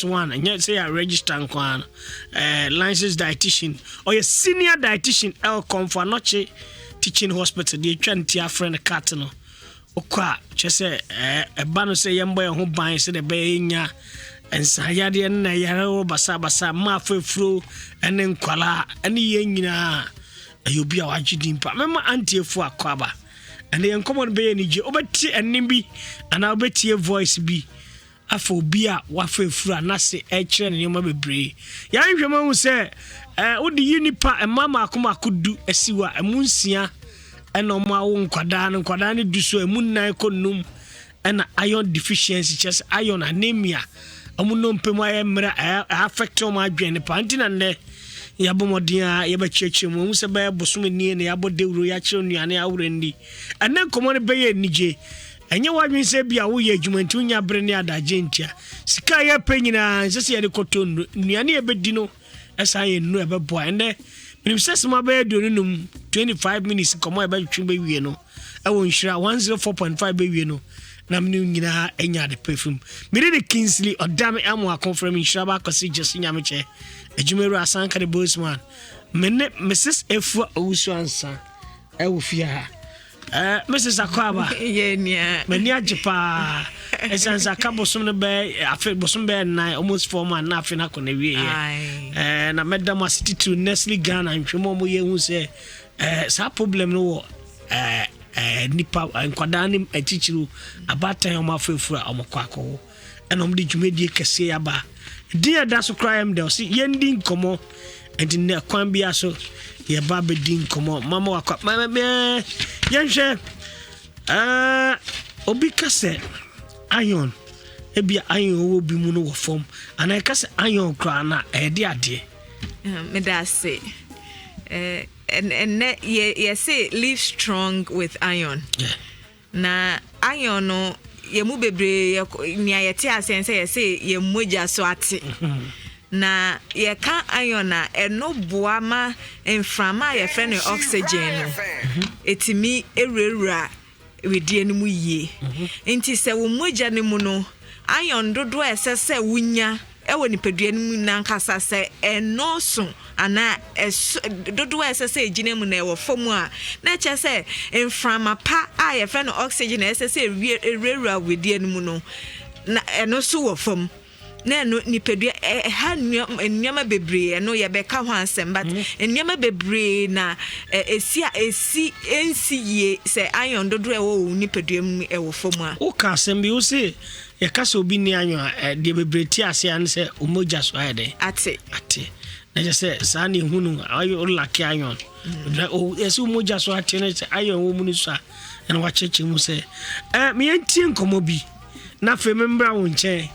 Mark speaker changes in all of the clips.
Speaker 1: 1 and yet say I register nkwan licensed dietitian or a senior dietitian Okomfo Anokye teaching hospital the twantia friend cat no okwa chese e ba no say yembo ho ban se de be nya Ansah de na yare basa ma fefro ene nkwala ene ye nyina ayobi a wagidi mpa mema anti Efua kwaba ene yenkomo be ni je obeti enim bi ana obeti voice bi afọ obi a wafefura na se ekire ne nyoma bebre ya nhwema hu se odi unipa mama akoma kodu asiwa emunsia ena mo awo nkwada ne du so emunnan konum ena iron deficiency chest iron anemia amuno mpemu ayemra affect o ma adwene pantina ne yabomodia yebachechire mu hu se ba bosom nie ne yabodewuro ya kire nuane awrendi ena komo ne beye nije enye wadwin se bia wo ye adwumanti unya bre ne adaje ntia sika ye penyina sese ye de koto nuane ebedi no esa ye nu ebebo ende minim sese ma ba do num 25 minutes komo eba twin be wie no ewo Nhyira 104.5 be wie no na minim nyina enya de perfume mire de Kingsley odame amo akonfrem Nhyira ba kwasi jesi nyameche adwumeru asanka de bossman menne Mrs Efua Owusu Ansah Ofie ha Mrs. Akwaba
Speaker 2: yeah
Speaker 1: many ajipa esansa kabosom no be afi bosom be na almost 4 months na afi na kone wie na medam city to Nestle Ghana nhwemo mo ye hu se sa problem no wo nipa nkwada ni atichiru abatan o mafefura o mkwako enom de dwumedie kese yaba dia da so crime de si yendi nkomo enti ne kwan bia so ye ba be din komo mama wakwa mama yenhwe obi kase iron ebia iron wo bi mu no wo fom ana kase iron kra na de ade
Speaker 2: me da say and ye say live strong with iron na iron no ye mu bebre ni ayete asense ye say ye moja so ate na ye kan iron na eno boama enframa ye frɛ no oxygen no etimi ewura wedie no mu yie enti sɛ wo mogya ne mu no iron dodo ɛsɛ wunya ɛwɔ nipadua no mu nankasa sɛ eno so ana dodo ɛsɛ ejine mu na ɛwɔ fam a na ɛkyɛ sɛ enframa pa a ye frɛ no oxygen ɛsɛ ewura wedie no mu no na eno so wɔ fam na no nipadua ha nnyama bebre no ye beka ho ansem but nnyama bebre na esi ensi ye se iron dodo e wo nipadua mu e wo fomu a
Speaker 1: o ka asem bi o se ye kasa obi ni anyo de bebre ti ase an se omoja so ayede
Speaker 2: ate
Speaker 1: na je se sa ni hunu ayo laki iron o ese omoja so ate na se iron wo mu ni so a na wa cheche mu se me yantie nkomo bi na fe membra wo nche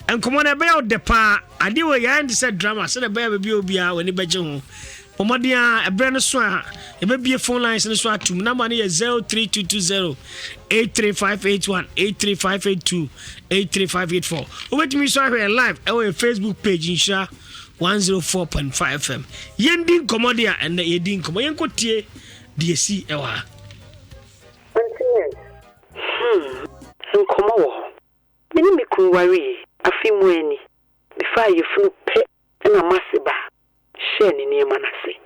Speaker 1: enkomo na be o de pa ade wo ya ndi se drama se na be be obi a woni beje ho omode a ebre no so a e be bie phone lines no so atum na mane ye 03220 83581 83582 83584 obetimi so ahwe live e wo Facebook page Nhyira 104.5 FM yendi nkomode a ene yedi nkomo yenkotie de esi e wa
Speaker 3: nkomo wo mini mikunwari afimu eni bifa yefunu pe na masiba share ni niema na se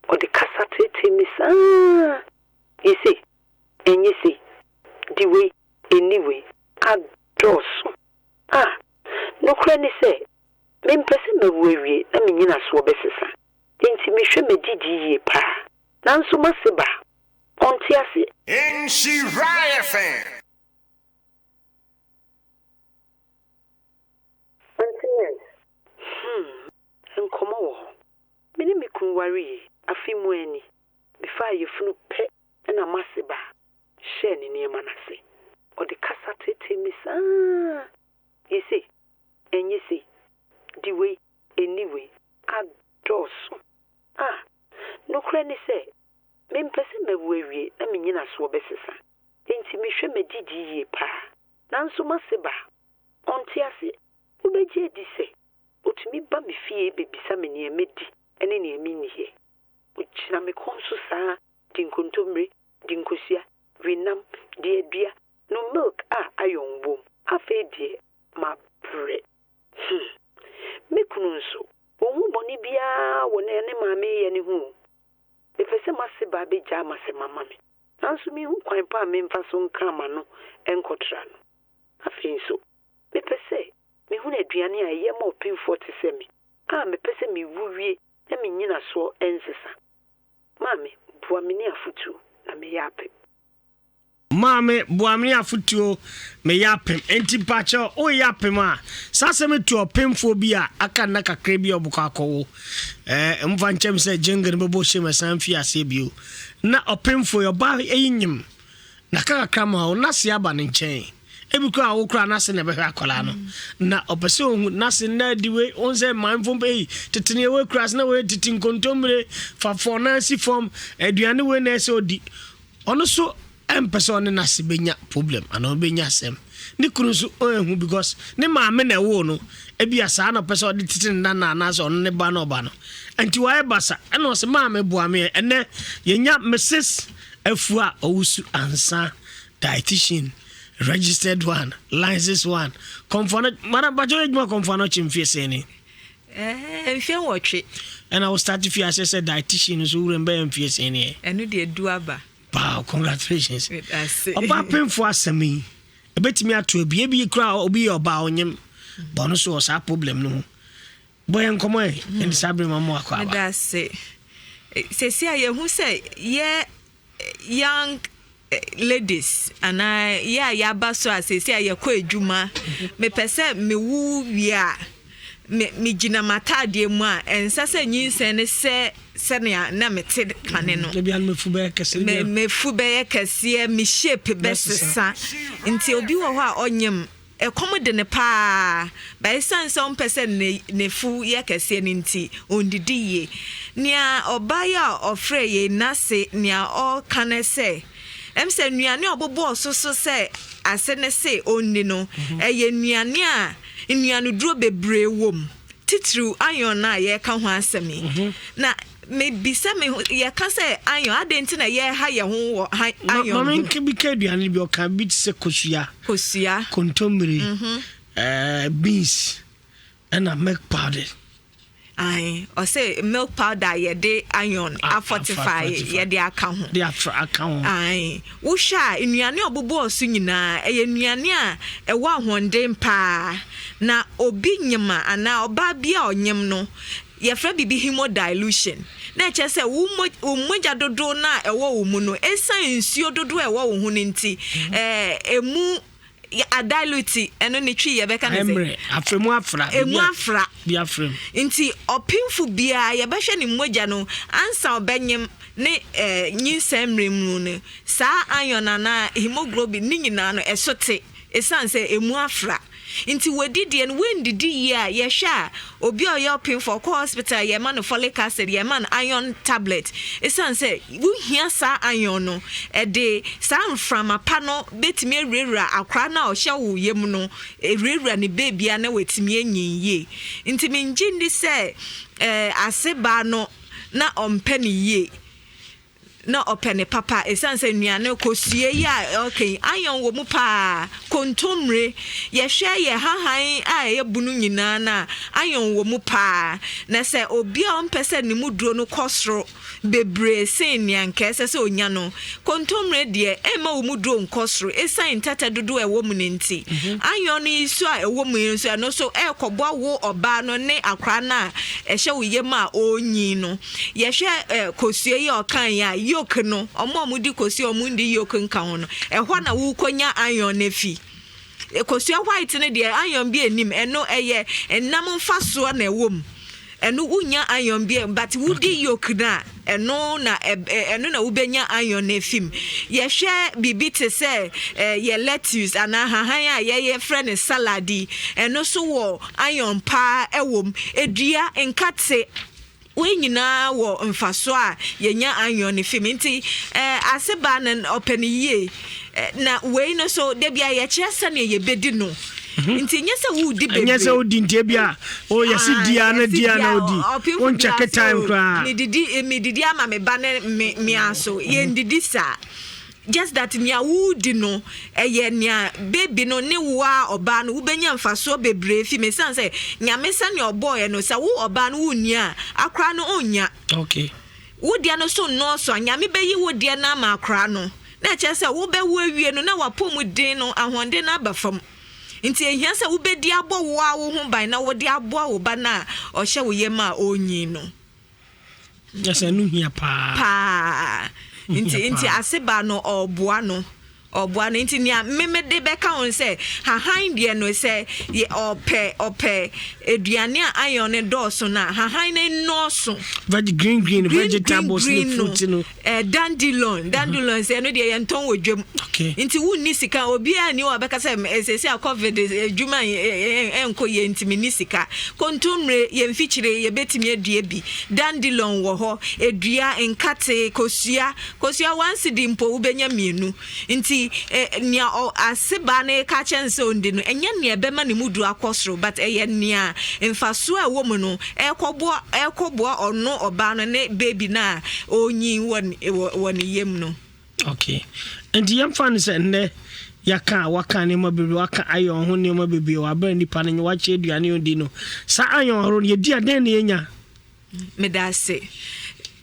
Speaker 3: o de kasa tete misa yesi enyesi diwe anyway adoso no kra ni se me mpese mewewie na menyina so obesesa enti mehwe medidi ye pa nanso masiba onti ase
Speaker 4: Nhyira FM
Speaker 3: nkomo wo mini mikunwari afimu eni bifa yefunu pe na masiba share ni niema na se o de kasa tete misa yesi enyesi diwe anyway adoso no kra ni se me mpese mewewie na menyina so obesesa enti mehwe medidi ye pa nanso masiba onti ase ubeje di se otumi ba me fie bebisa me ne medi ene ne mi nie ochina me konso saa dinkontomre dinkosia winam de adua no milk ayon bom afa die ma bre kunu nso ohu boni bia wona ne maame ye ne hu efese mase ba be ja mase mama me nanso mi hu kwan pa me mfa so nka ma no enkotra no afin so me pese me hu na aduane a ye ma opinfo te se me me pese me wuwie na me nyina so ensesa mame bua me ne afutu na me yape
Speaker 1: Mame buamni afutuo me yapem enti pacho o yapem a sase me to opemfo bi a aka na kakra bi obuko akowo mfa nchem se jengere bebo hye san fi ase bio na opemfo yo ba eyinyim na kakra ma o na se aba ne nchen ebiku a wo kura na se ne be akola no na opese ohun na se na diwe onse manfo be tetene we kura na we titin kontomre fa for na si form aduane we na se odi ono so person na sibenya problem ana obenya sem ni kunu so ohu because ni maame na wo no ebia sa na person odi titin na so no ne ba no anti wa basa ana o se maame buame ene yenya Mrs. Efua Owusu Ansah Dietitian registered one licensed one Okomfo mara bajo ejuma Okomfo no chimfie se ni
Speaker 2: mfie wotwe
Speaker 1: and I will start to feel as a dietitian so remember mfie se ni
Speaker 2: enu de duaba.
Speaker 1: Wow, congratulations. Oba penfo asemi. Ebetimi ato ebi kra obi oba onyem. Bono so sa problem no. Boy enkomo en sabre mamo akwa.
Speaker 2: That's it. Se ye hu say ye young ladies and ya baso ase se ye kwa adwuma. Me pese me wu wia. Me gina matade mu a ensa se nyinsen ne se senia na mete kane no
Speaker 1: me
Speaker 2: fu be kese me shape besesa nti obi wo ho a onyem ekom de ne pa by sense on person ne fu ye kese ne nti ondidi ye nia obaya ofre ye nase nia o kane se se nuane obobo so se ase ne se onni no eye nuane a nuane duro bebre wom titru ayon na ye ka ho asemi na me bisa me ye ka say ayon adenti na ye ha ye ho ayon
Speaker 1: mama nke bi ka aduane bi o ka bi se kosua kontomire beans and a milk powder
Speaker 2: or say milk powder ye de iron a fortify ye de aka ho
Speaker 1: de aka ho
Speaker 2: wo hwa nnuane obobo osu nyina eye nnuane a ewo ahonde mpa na obi nyima ana oba bia onyem no ye fra bibi hemodilution na eche se wo moja dodo na ewo wo mu no esan nsuo dodo ewo wo hu nti emu a dilute eno ne twi ye beka ne
Speaker 1: se afremu afra
Speaker 2: emu afra
Speaker 1: bi afrem
Speaker 2: nti opimfu bia ye behwe ne moja no ansa obenyem ne nyinsem remu no sa iron na hemoglobin ni nyina no esote esan se emu afra nti wedidi en wendidi ya ye hwa obi oyo pin for hospital ye man folic acid ye man iron tablet esan say wo hia sa iron no de sa mframa pa no betimi ewura akra na o hye wo yem no ewura ne baby na wetimi anyinye nti minji ndi say aseba no na ompani ye na opene papa esanse nuane kosue ya okay ayon wo mu pa kontomre ye hwe ye hahan a ye bunu nyina na ayon wo mu pa na se obi a ompese ne mu duro no kosro bebre sen nyanka se onya no kontomre de ema wo mu duro nkosro esan tata dodo e wo mu nenti ayon ni isu a e wo mu nso no so e kobo wo oba no ne akra na e hye wo ye ma onyi no ye hwe kosue ye okan ya yoke no omo di kosi omundi yoke nka ho no ehwa na wo konya iron na fi kosi white ne de iron bi enim eno eye enam mfaso na ewom eno unya iron bi but wudi yoke na eno na ubenya iron na fim ye hwe bibi te se ye lettuce ana hahan a ye friend saladi eno so wo iron pa ewom edua nkate we nyina wo mfaso a yenya anyo ne fim nti aseba na opani ye na we no so de bia ye kyesa na ye bedi no nti nyesa wo di bebe
Speaker 1: nyesa wo di nti bia o yesi dia na odi won check time kra
Speaker 2: me didi ama me ba ne me aso ye ndidi sa just that nya wudi no eye nya baby no ne wa oba no wubenya mfaso bebre fi me san say nya mesa ne oboy no say wo oba no wunia akra no onya
Speaker 1: okay
Speaker 2: wodia no so no so nya me beyi wodia na ma akra no na che say wo be wo awie no na wapom din no ahonde na abafam nti ehia say wo bedi abo wo a wo ho ban na wo di abo wo ba na o hye wo yema onyi no
Speaker 1: yes anu hia pa
Speaker 2: Inti aseba no oboa no nti nia memede beka on say hahan de no say ye ope eduane a iron ne dose na hahan ne no so
Speaker 1: green vegetables no fruit no
Speaker 2: dandelion say no de yenton wodwam nti wunni sika obi a ni obeka say esesi a covid adwuma enko ye ntimi ni sika kontumre ye mfichire ye betimi adua bi dandelion wo ho edua enkate kosua once di mpo ubenya mienu nti nia aseba na ka chense ondi no enya ne ebema ne mudu akosro but eye nia mfaso a wo mu no ekobo ono oba no ne baby na onyi won yem no
Speaker 1: okay and yam fan say ne yaka waka ne mabebi waka ayon ho ne mabebi wa ba nipa ne wache aduane ondi no sa ayon horo ye di aden ne enya
Speaker 2: medase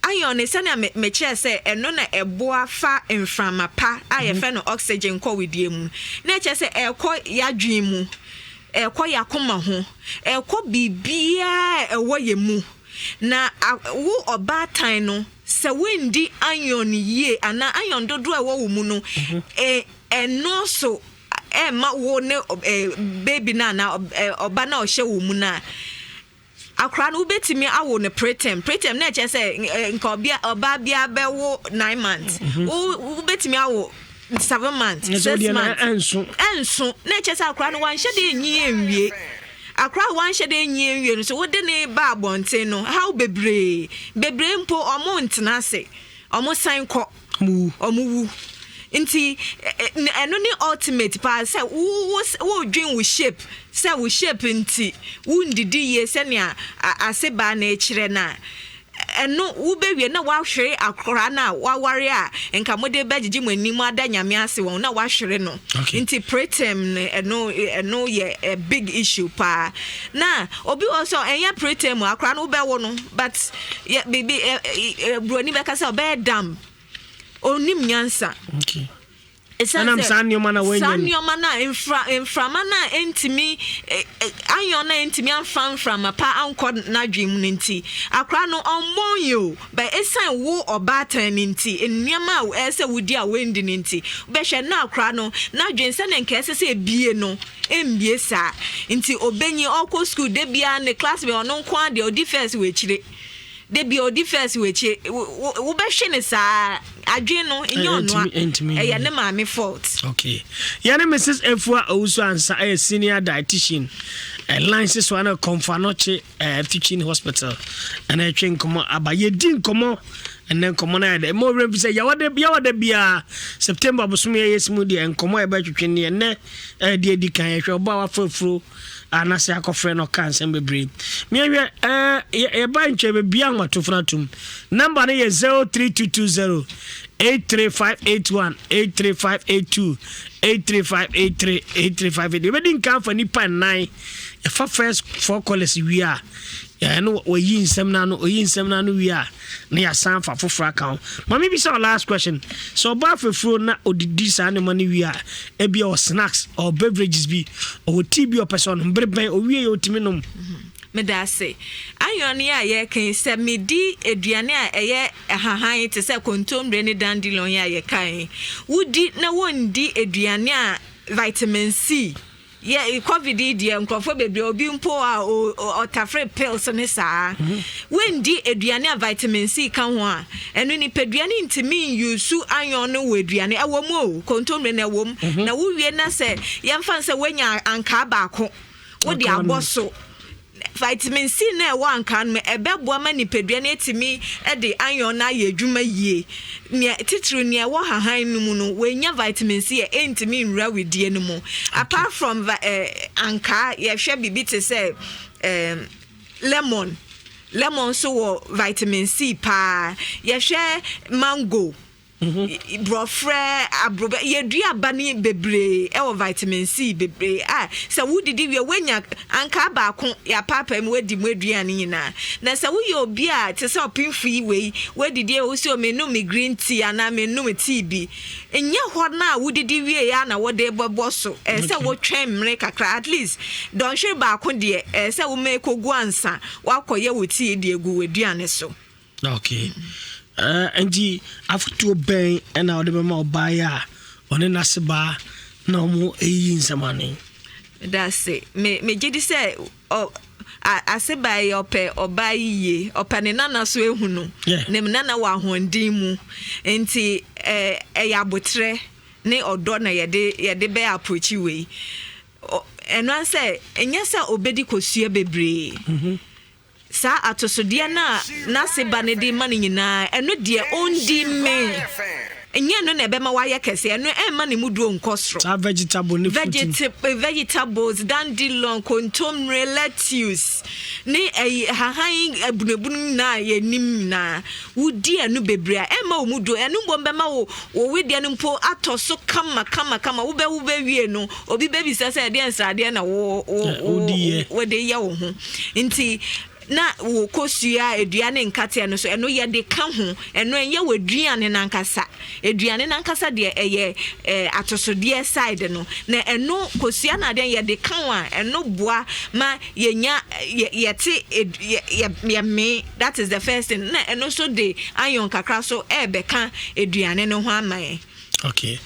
Speaker 2: ayon ne sane me che se eno na eboa fa inframa pa aye fe no oxygen ko widie mu na che se ekọ yadwen mu ekọ yakoma ho ekọ bibia ewo ye mu na wo obatan no se wendi ayon ye ana ayon dodo ewo wo mu no eno so ma wo ne baby na oba na o hye wo mu na akra no betimi awo ne preterm na che say nka oba bia bewo 9 months wo betimi awo 7 months 6 months enso na che say akra no wan hye de enyi enwie akra wan hye de enyi enwie no so wo de ne ba abonte no how bebre mpo omo ntena se omo san kọ omo nti eno ni ultimate pa say wo dwen wo shape say wo shape nti wo ndidi ye se ne aseba na ekire na eno wo bewie na wa hwere akora na wa ware a enka mode bagigi manim ada nyame ase won na wa hwere no nti preterm eno ye a big issue pa na obi also enya preterm akora no be wo no but baby broni be ka say obe dam onim nyansa
Speaker 1: okay sanam sanyoma na wenye
Speaker 2: sanyoma na inframa na entimi ayon na entimi amframa pa anko na dwem nti akra no omonyo by esan wo obatan nti enniama a ese wudi a wendi nti be hwe na akra no na dwen se ne nka ese se ebie no embie sa nti obenyi okọ school de bia ne class be ono nko ade odi first we chire de bi odi first we che wo be hwe ne sa adwen no enyo no ne ma me fault
Speaker 1: okay yana Mrs. Efua Owusu Ansah a senior dietitian license one Okomfo Anokye teaching hospital and I train komo abaye din komo and then komo na de mo rem say yawade bia September bosom ye yesimu de komo e ba twetwe ne ne de edi kan ye hwe oba wa frofro anase akofre no cancer bebre me hwe e ba ntwe be bia matofra tum number ne ye 03220 83581 83582 83583 835. We didn't come for nipa 9. If first 4 callers we are. Yeah, no, we yin sem na no we are. Na san for account. Mommy be our last question. So ba for fro na odidi sa na money we are. E be or snacks or beverages be or tea be or person mbrebe o wie otimi nom.
Speaker 2: Medase ayon ya ye kan se medi eduane a eye hahan te se kontombre ne dandelion ya ye kan wudi na wondi eduane a vitamin C ye covid die nkrofo bebre obi mpo a otafre pills ne saa wendi eduane a vitamin C kan ho a eno ni peduane ntimi yusu ayon no weduane awom o kontombre na awom na wo wie na se yemfa se wenya anka baako wodi aboso vitamin C na one kan me ebeboa mani pedua na etimi e de iron na ye adwuma yie ne titru ne wo hahan no mu no wenya vitamin C e entimi nra wedie no mu apart from anka ye hwe bibi te say lemon so wo vitamin C pa ye hwe mango brofre abroba yedua bani bebre e vitamin C bebre se wudidi we wanya anka baako ya papa mu wadi mu aduane nyina na se wo ye obi a te se opinfu yi we didi e wo se o menu me green tea ana menu me tea bi enye ho na wudidi we ya na wo de bobo so se wo twem mre kakra at least don hwe baako de se wo make ogu Ansah wakoye wo tea de egu aduane so.
Speaker 1: Okay. And after ben and now the mama buy on a nasaba no more in some money.
Speaker 2: That's it. Me jidi say I say buy your pay or buy ye or panana so ehunu. Nem nana wa hondin mu enti yabotre ne odo na yede be approach we. And one say enya say obedi kosua bebre. Sa atosodie na seba ne de mani nyina eno de ondi me enye no na ebema wa ye kese eno ema ne muduo nkosro
Speaker 1: sa vegetable ne
Speaker 2: vegetables dandelion contomre lettuce ne hahan abunebun na ye nim na wudi enu bebre ema omuduo enu bombema wo wedi enu mpo atoso kama wo be wie no obi baby sese de ensrade na wo de ye wo ho nti na wo kosua eduane nkate no so eno ye de ka ho eno enye waduane nankasa eduane nankasa de eye atosodie side no na eno kosua na de ye de ka wa eno boa ma yenya yete me that is the first thing na eno so de ayon kakra so ebeka eduane no ho amaye.
Speaker 1: Okay.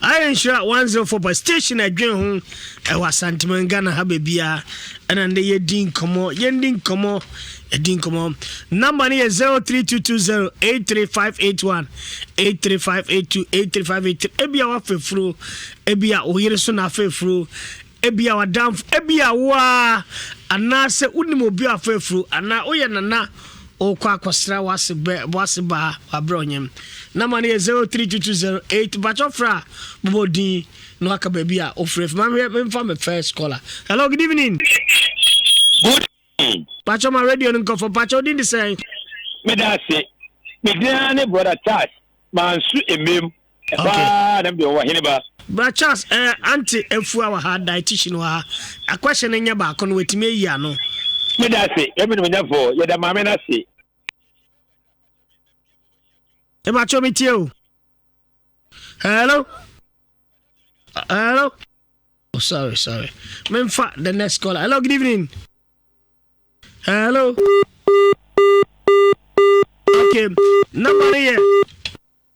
Speaker 1: I ensure 104 station adwen ho was Santiman Ghana ha bebia and ye din komo yendin komo edin komo number is 03220 83581 83582 83583 ebia wa fefru ebia oyire so na fefru ebia wa damf ebia wa anase unimo bi afefru ana oye nana okwa akwasra wasiba abronyem na mani 03220 bachofra bobodi no aka baby a ofref me from first caller. Hello, good evening.
Speaker 5: Good evening.
Speaker 1: Pacho my radio nko for Pacho didn't say
Speaker 5: me da say me gane brother Charles mansu emem ba dem be wo hene ba
Speaker 1: Brother Charles auntie Efua wa ha dietitian wa a question nya ba ko no wetime yi ano
Speaker 5: me da say e me no nya for ye da mame na say
Speaker 1: e ba cho me tie o. Hello. Hello. Oh, sorry. Memfa the next caller. Hello, good evening. Hello. Okay, number here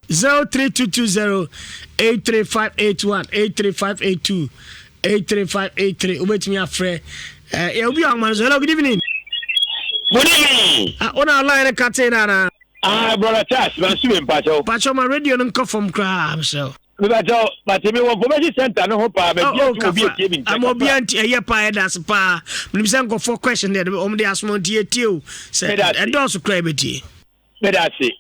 Speaker 1: 03220 83581 83582 83583. Wait me afre. You'll be on. Hello, good evening.
Speaker 5: Good evening.
Speaker 1: On our line, Katena.
Speaker 5: Brother Charles, Mansu Pacho.
Speaker 1: Pacho, my radio don't come from crab, so.
Speaker 5: But me one information center no hope I'm
Speaker 1: obedient a pa that's pa me go for question there the asmont tie say and also crabity
Speaker 5: me that say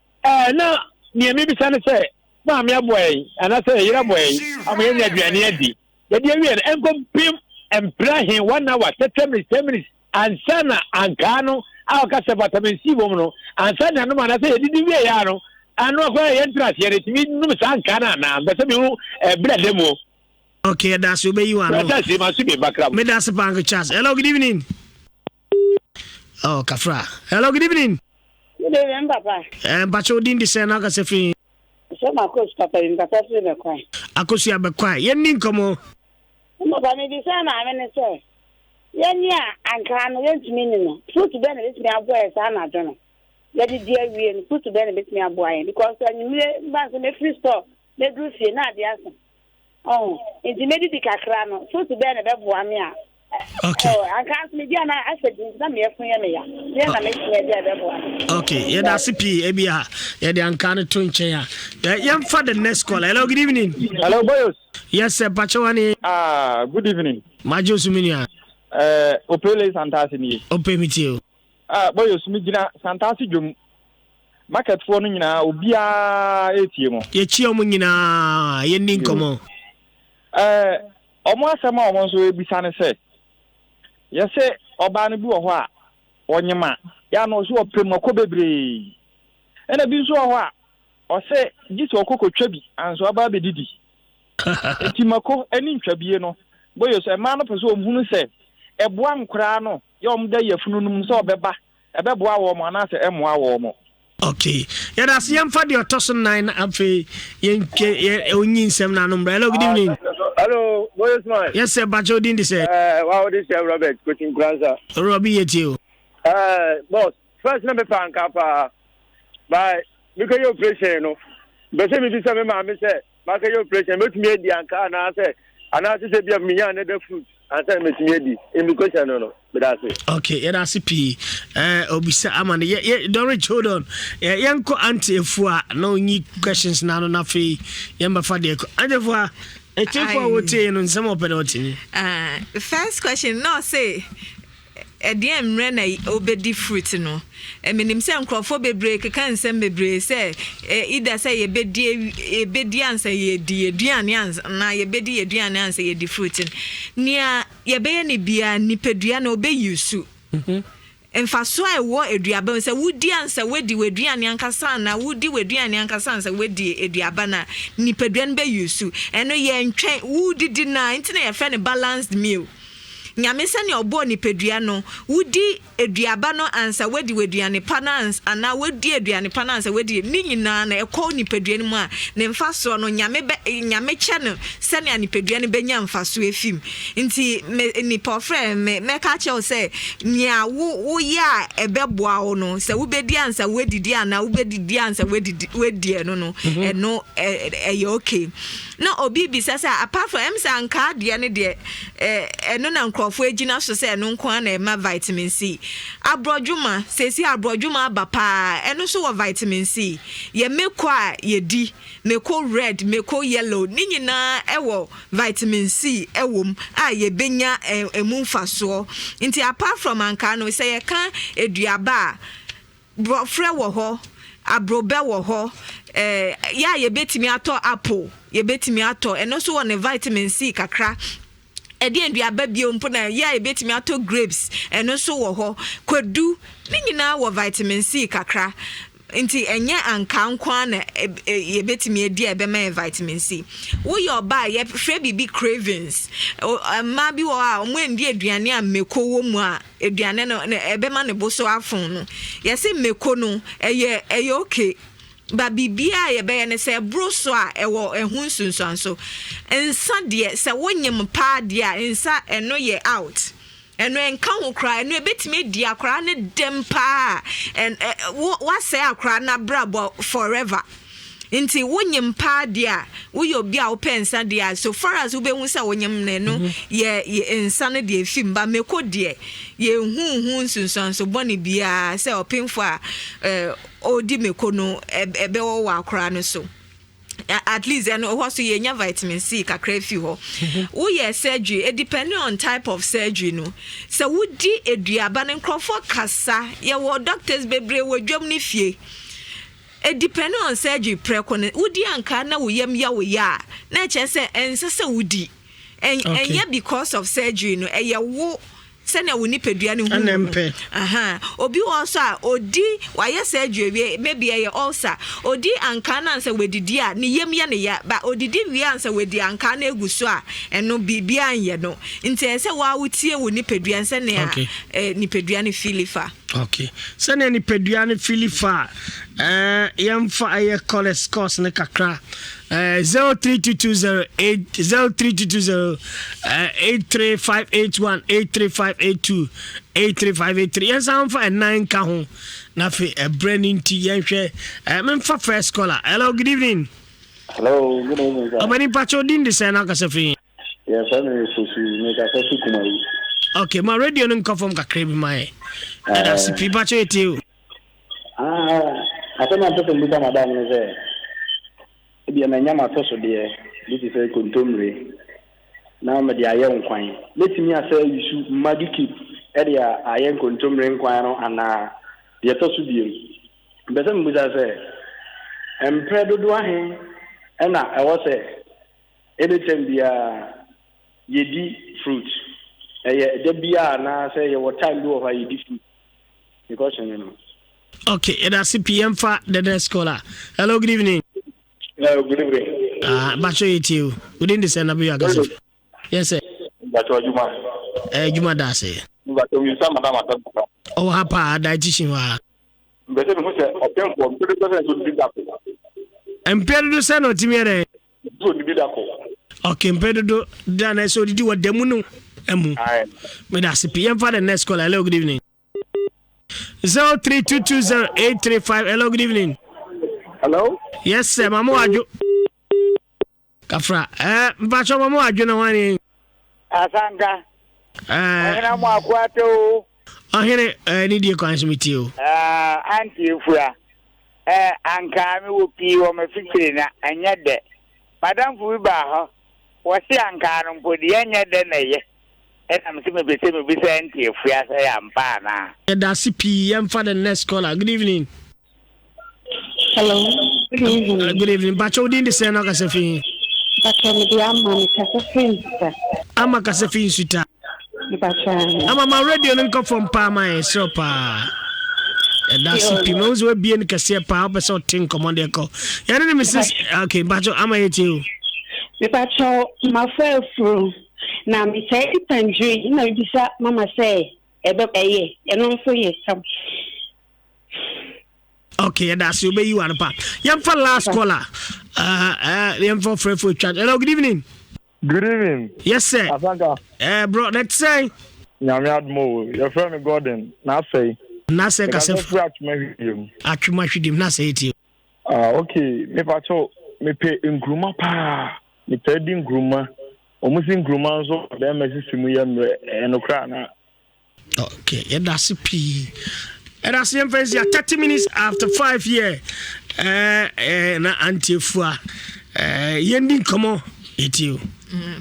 Speaker 5: na me be say ma me boy and I say you boy am here aduane adi ye dey we en kompim emplahin 1 hour 30 minutes Ansah na anka no aka se vitamin C bom no Ansah na no ma na say didi we ya no ano kwa entrance here timi no san kana na be se me bread demo.
Speaker 1: Okay, that's you be you ano
Speaker 5: that's it must be background
Speaker 1: me that's bank chance. Hello, good evening. Oh, Kafra. Hello, good evening.
Speaker 6: Good evening, Papa.
Speaker 1: Bacho din di say na ka se free
Speaker 6: so ma coach Papa in Papa se be kwai
Speaker 1: akosu ya be kwai yen nin komo
Speaker 6: Papa me di say na me ne say yen ya anka no yen timi ni no fruit be na let me aboy sa na do no ya di dia wie no fruit be na let me aboy because anime ba se me free store me do fie na dia so oh enti me di kakra no fruit be na be boa me a
Speaker 1: okay
Speaker 6: anka me dia na asedi na me efun ya me ya dia na me dia be boa
Speaker 1: okay yeah that's p ebia yeah the anka no to nchen ya yam for the next call. Hello, good evening.
Speaker 5: Hello, boys.
Speaker 1: Yes sir, Pacho wani
Speaker 5: Good evening.
Speaker 1: Majo Suminia
Speaker 5: Opele Santasi ni
Speaker 1: ope mitio
Speaker 5: boys mi gina Santasi jum market for no nyina obia etie mo
Speaker 1: ye chi omo nyina ye nin komo
Speaker 5: omo asema omo so ebisa ne se ye se oba ne bi wo ho a onyema ya no so opem ko bebre ena bi so ho a ɔsɛ gye sɛ ɔkɔkɔ twa bi anso aba bɛdidi eti mako ani ntwa bie no boyo sɛ ma no pɛ sɛ ɔmhunu sɛ ɛboa nkora no yɛ ɔm da yɛfunu no sɛ ɔbɛba ɛbɛboa wɔ mo anaasɛ ɛmoa wɔ mo.
Speaker 1: Okay. Yɛda se yɛmfa deɛ ɔtɔ so 9 afei yɛnkɛ ɔnyi nsɛm no anommra. Hello, good evening.
Speaker 7: Hello, boys man.
Speaker 1: Yes, sir, Bacho Odin de sɛ.
Speaker 7: Wow, this is Robert, coaching Kwanso.
Speaker 1: Robbie yɛtie o.
Speaker 7: Boss, first let me thank pa. But because your operation no. But say me be say me ma me say, ma ka your operation me tumi edi anka na say, ana say be me yan na fruit. And say me tumi edi. Immigration no. But that's it.
Speaker 1: Okay, yeah, that's P. Obisa Amanda. Yeah, don't reach, hold on. Yeah, yanko anti Efua. No new questions now, no fee. Yamba Fadi. And Efua, a tip for what in some open.
Speaker 2: First question, no say. Ediem rena obedi fruit no eminim se nkrofo bebre keka nsem bebre se ida se yebedi ansa yedi aduane ansa na yebedi aduane ansa yedi fruit nia yebeye ne bia nipadua na obeyusu emfaso a wo aduaba se wudi ansa wedi waduane ankasa na wudi waduane ankasa ansa wedi aduaba na nipadua no beyusu eno ye ntwen wudi di na intine ye friend balanced meal nyame sane obo ni pedua no wudi eduaba no ansa wedi weduane panans ana wedi eduane panans wedi ni nyina na ekọ ni pedua no mu a ne mfaso no nyame che no sane ani pedua no benya mfaso efim nti ni pofre me ka che o se nya wo ya ebeboa wo no se wobedi ansa wedidi ana wobedi ansa wedi no no eno eye okay na obi bi sasa apart from emsa nka de ne de eno na for ejina so say no nko na ema vitamin C abrojuma sesi abrojuma abapa eno so wo vitamin C ye meko a ye di meko red meko yellow ni nyina ewo vitamin C ewom a ye benya emu mfaso nti apart from anka no say ye kan eduaba brofre wo ho abrobe wo ho ya ye betimi ato apple ye betimi ato eno so wo ne vitamin C kakra edi enduaba biompo na ya ebetimi ato grapes eno so wo ho kwadu ni nyina wo vitamin C kakra nti enye anka nkwa na ebetimi edi ebema vitamin C wo yo ba ye hwe bibi cravings ma bi wo a omo endi aduane a meko wo mu a aduane no ebema ne bo so afon no ye se meko no eye okay ba bibia ye be ne se broso a ewo ehun sunsuanso ensa de se wonyem pa de a ensa eno ye out eno enka ho kra eno ebetime di akra ne dem pa en wa say akra na brabo forever nti wonyem pa de a wo yo bia wo pensa de a so far as wo be hu sa wonyem ne no ye ensa ne de efim ba meko de ye hu sunsuanso boni bia se opinfo a odi meko no ebe wo akra no so at least and also yenya vitamin C kakra fi ho wo ye surgery depending on type of surgery no so wodi eduaba ne nkrofo kasa ye wo doctors bebre wadwam ne fie depending on surgery prekone wodi anka na wo yam ya wo ya na che se ensese wodi enye because of surgery no eye wo sene woni pedua ne hu obi also a odi waye surgery maybe eye ulcer odi anka na ansa wedidi a ne yem ya ne ya ba odidi wi ansa wedi anka na eguso a eno bibia anye no nti ese wa wutie woni pedua sene a ni pedua ne filifa.
Speaker 1: Okay. Sene ni pedua ne filifa yamfa aye college course ne kakra 03220 yes I'm for 9 ka ho na fe branding ti yenhwe memfa first caller. Hello, good evening.
Speaker 8: Hello, good evening.
Speaker 1: Obani Pacho din de say na ka se fi.
Speaker 8: Yes, I'm Osusu me ka se kumai.
Speaker 1: Okay, my radio no confirm ka krebi mai. That's P Pacho eti.
Speaker 8: Atema to mbita madam ne say ebi amanya mato so de this is a contomre na me de ayen kwan letimi asa yusu madiki area ayen contomre kwan no ana de to so biem bese mbuza say empre dodo ahen na e wo say anytime bia yedi fruit de bia na say ye what time do over yedi fruit because you know
Speaker 1: Okay, and that's PM for the next scholar. Hello, good evening.
Speaker 7: Hello, good evening.
Speaker 1: Bacho you within the same you are. Yes, sir.
Speaker 7: Bacho Juma.
Speaker 1: Juma Dase.
Speaker 7: Bacho you some madam.
Speaker 1: Oh, hapa dietitian wa.
Speaker 7: Bese mo se Okomfo 30% to be that.
Speaker 1: Empedu do say no timiere.
Speaker 7: To be that.
Speaker 1: Okay, empedu do dan so didi wa demu no emu. Me that's PM for the next caller. Hello, good evening. 03220835. Hello, good evening.
Speaker 7: Hello?
Speaker 1: Yes, sir. Mamo Ajo. Kafra. Bacho Mamo Ajo na wani.
Speaker 6: Asanga. Ina mo akwato.
Speaker 1: Ahere ni die kwanso mitio.
Speaker 6: Anti Efua. Anka mi wo pi wo me fikiri na anya de. Madam fu ba ho. Wo si anka no mpodi anya de na ye. I'm saying, me be anti Efua say am pa na.
Speaker 1: That's PM for the next caller. Good evening.
Speaker 9: Hello. Good evening.
Speaker 1: Good evening. Bacho din the say no kasefin.
Speaker 9: Bacho me di amma kasefin sita.
Speaker 1: Amma kasefin sita.
Speaker 9: Bacho.
Speaker 1: Amma ma radio nko from pa my so pa. That's PM we be in kase pa person think command e ko. Ya na Mrs. Okay, Bacho amma yet you.
Speaker 9: Me Bacho my fair through. Na me say pandri na bisa mama say ebe eye eno so ye some.
Speaker 1: Okay, that's you be you and pa. Yam for last caller. Yam for free for chat. Hello, good evening.
Speaker 7: Good evening.
Speaker 1: Yes, sir.
Speaker 7: Asanga.
Speaker 1: Bro, let's say.
Speaker 7: Nyame admo. Your friend Gordon. Na say.
Speaker 1: Na say kasef. Atwuma hwidim na say it.
Speaker 7: Okay. Me pacho me pe ngruma pa. Me pe di ngruma. Omusi ngruma nso be mesisi mu yam enokra na.
Speaker 1: Okay, yeah, that's P. And that's the emphasis 30 minutes after 5 years. Na Auntie Efua. Yending come on, it you.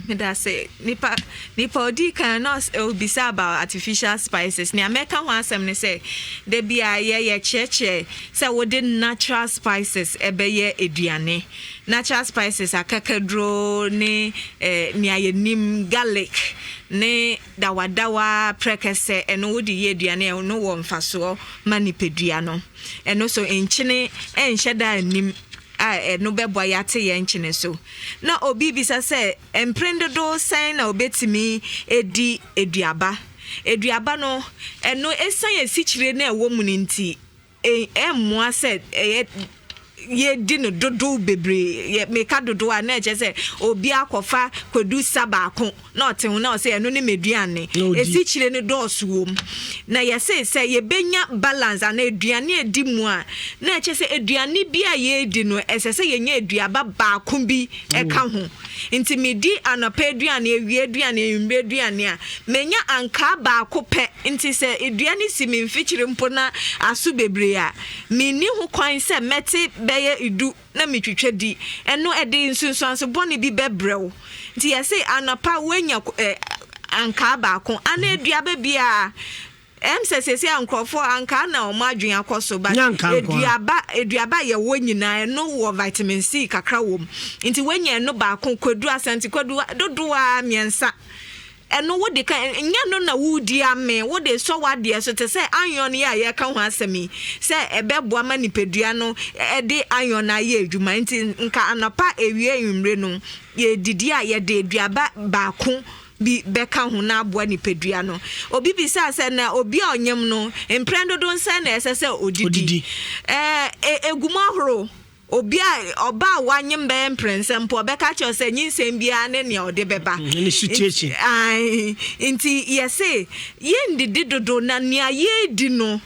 Speaker 2: That's it. Nipa odi can not be about artificial spices. Ni American one some say they be a ye cheche. Say we did natural spices ebe ye eduane. Natural spices are kakadro ne nim garlic ne dawa prekese eno wodi ye eduane no wo mfaso mani pedua no. Eno so enchine enhyeda nim no bebo yate ye nchine so na obi bisa se emprendo do sign na obetimi edi eduaba no eno esan ye sichire na ewo mu nti emmoa se ye di no dodo bebre ye meka dodo a na eche se obi akofa kwadu sabako na otehu na o se eno ne meduane esichire ne doosu wom na ye se ye benya balance na eduane edi mu a na eche se eduane bi a ye di no ese se ye nya eduaba baako bi eka ho nti medi anapa eduane ewie eduane ewumbe eduane a menya anka baako pe nti se eduane si me mfichire mpo na aso bebre a meni ho kwan se meti beye idu na mitwetwe di eno edi nsunsuanso boni bi bebrew nti ye say anapa wenya anka baako ana eduaba bia MSSC ankrofo anka na o madwen akoso ba eduaba ye wonyina eno wo vitamin C kakra wom nti wenya eno baako kwadu asante kwadu dodoa miensa eno wo de ka nya no na wudi ame wo de so wade so te se iron ya ye ka ho asemi se ebeboa manipedua no de iron na ye adwuma nti nka anapa ewie nwumre no ye didi a ye de eduaba baako bi beka ho na aboa nipedua no obi bisa se na obi onyem no emprendo don se na ese odidi eguma horo obi a oba wanyem be prince mpo beka che se nyinsem bia ne ne ode beba
Speaker 1: ni situation
Speaker 2: ai nti yese yendidi dodo na nia ye di no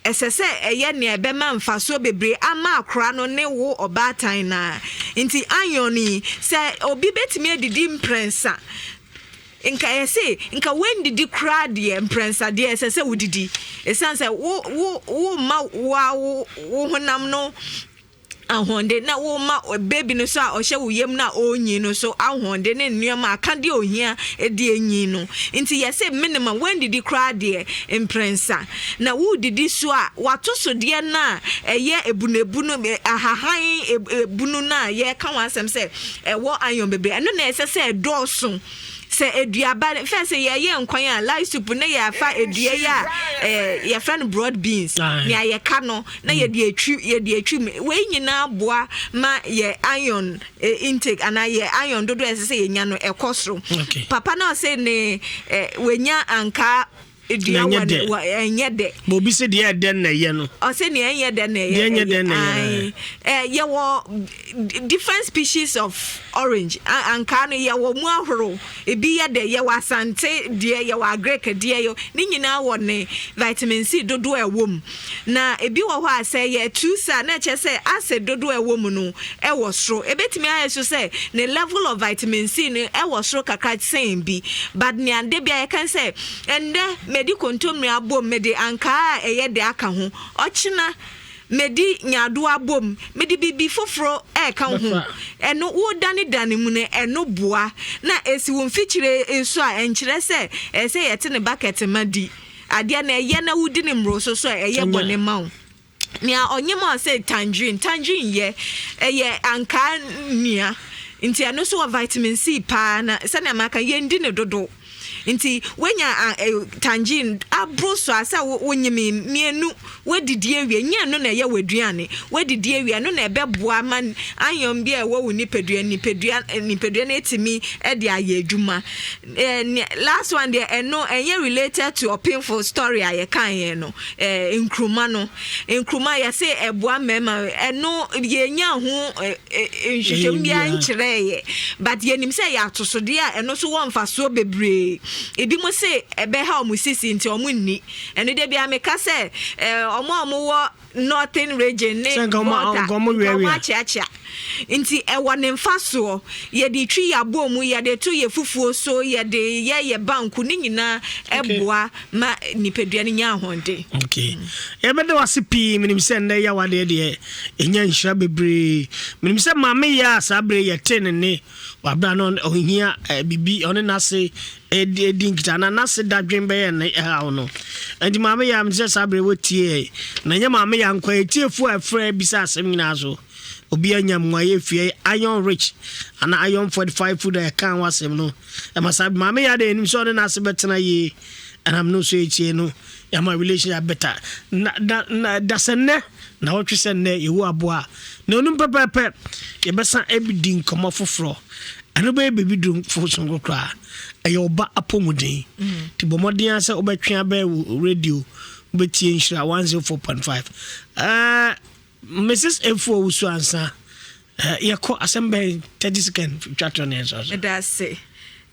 Speaker 2: esese eye ne ebema mfaso bebre ama akra no ne wo obatan na nti anyoni se obi betimi edidi prince inka yese inka wendidi kra de prince de esese wudidi esanse wo ma wo honam no ahonde na wo ma baby no so a ohye woyem na onyi no so ahonde ne nneoma akade ohia edi enyi no nti yese minimum when did the crowd there in prensa na wo didi so a wato so de na eye ebunebuno ahahan ebunu na ye ka wansem se wo ayon bebe eno na ese se doso se eduaba first ye nkwan a light soup na ye afa edua ya ye friend broad beans na ye ka no na ye de atwi we nyina boa ma ye iron intake ana ye iron dodo ese ye nya no ekosro papa na say ne we nya anka edua wa enye de
Speaker 1: bo bi se de den na ye no
Speaker 2: o se ne enye de na ye ye wo different species of orange anka no ye wo mu ahoro ebi ye de ye wa sante de ye wa grek de ye ni nyina wo ne vitamin C dodo ewom na ebi wo ho ase ye tusa na che se ase dodo ewom no e wo soro ebetimi ayeso se ne level of vitamin C ne e wo soro kakra sen bi but ne ande bia ye kan se ende medi kontomri abom medi anka eye de aka ho ochina medi nyado abom medi bibi foforo ka ho eno wo dane mu ne eno boa na esi won fichire enso a enkyere se ese yete ne bucket madi ade na eye na wudi ne mro so eye bone mawo nia onyema say tangerine ye eye anka nia nti eno so vitamin C pa na se na maka ye ndi ne dodo nti wenya tangerine abroso asa wonyemi mienu wedidi awie nya no na ye waduane wedidi awie no na ebeboa man ayom bia wo nipadua na etimi e de aye adwuma last one there eno enye related to a painful story aye kan ye no nkruma ya say eboa mema eno ye nya ho nhwehwem bia nkyere ye but ye nim say ya atosode a eno so won fa so bebre ebi mo se ebe ha o musisi nti o mu nni eno de bia meka se omo wo northern region ne acha nti ewo ne mfaso ye de twi ya bomu ye de to ye fufuo so ye de ye banku ni nyina eboa ma nipadua ni nya ahonde
Speaker 1: okay ebe de wase pi minim se nda ya wade de enya nhira bebre minim se mame ya sabre ye ten ne wabra no ohia bibi one na se edinkita na nase dadwen be na ha no enti mame ya mse sabre wotie na nya mame ya nkwa etiefu afra bisa asem nyina so obi anyam waye fie iron rich ana iron 45 food I can wasem no e masabe mame ya de enim so na se betena ye and I'm no so etie no ya my relationship better da senne na wotwe senne ye wo aboa na onum pepepe ye besa ebidin komo foforo ano be bibidum fosongo kra ayoba apomuden ti bomodin ase obetwe ba radio obetie Nhyira 104.5 Mrs. Efua Owusu Ansah yako asembe 30 seconds chat on so
Speaker 2: that's it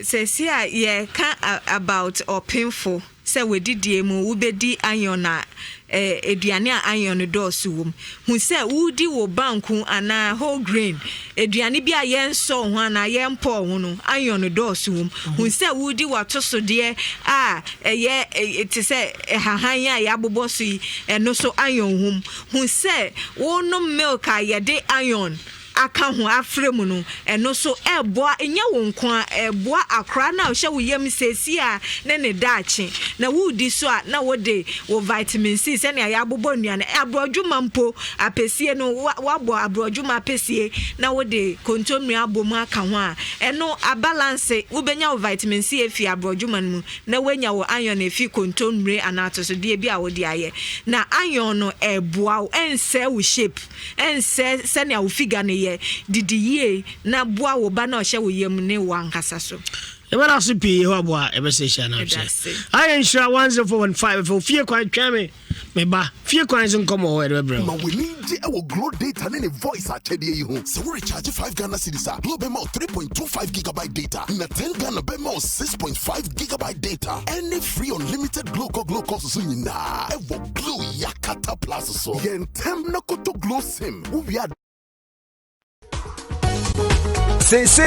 Speaker 2: say yeah can about or painful say we didie mu wo bedi ayona eduane a iron dose wom hu se wudi wo banku ana whole grain eduane bia ye nso ho ana ye mpo ho no iron dose wom hu se wudi watoso de ye it se hahan ya ya boboso yi no so iron hom hu se wo no milk a ye de iron aka ho afremu no eno so eboa enya wonkwa eboa akra na hye wo yam sesi a ne daachi na wudi so a na wode wo vitamin C se na ya bobo nuane abrojuma mpo apesie no wabo abrojuma apesie na wode kontomri abom aka ho a eno a balance wo benya wo vitamin C efi abrojuma mu na wenya wo iron efi kontomri anatoso de bi a wode aye na iron no eboa ense wo shape ense se na wo figure ne didi na boa wo ba na ohye wo yam ne wankasa so
Speaker 1: ebara so pi ho aboa ebese hia na hye I Nhyira 104.5 for Ofie kwan twame me ba fie kwan zo nkomo ho erebra
Speaker 10: ma we need our glow data ne voice achede yi ho so we recharge 5 Ghana cedis a glow be ma 3.25 gigabyte data na 10 Ghana be ma 6.5 gigabyte data any free unlimited glow cost so nyina e wo glow yakata plus so yentem na koto glow sim we are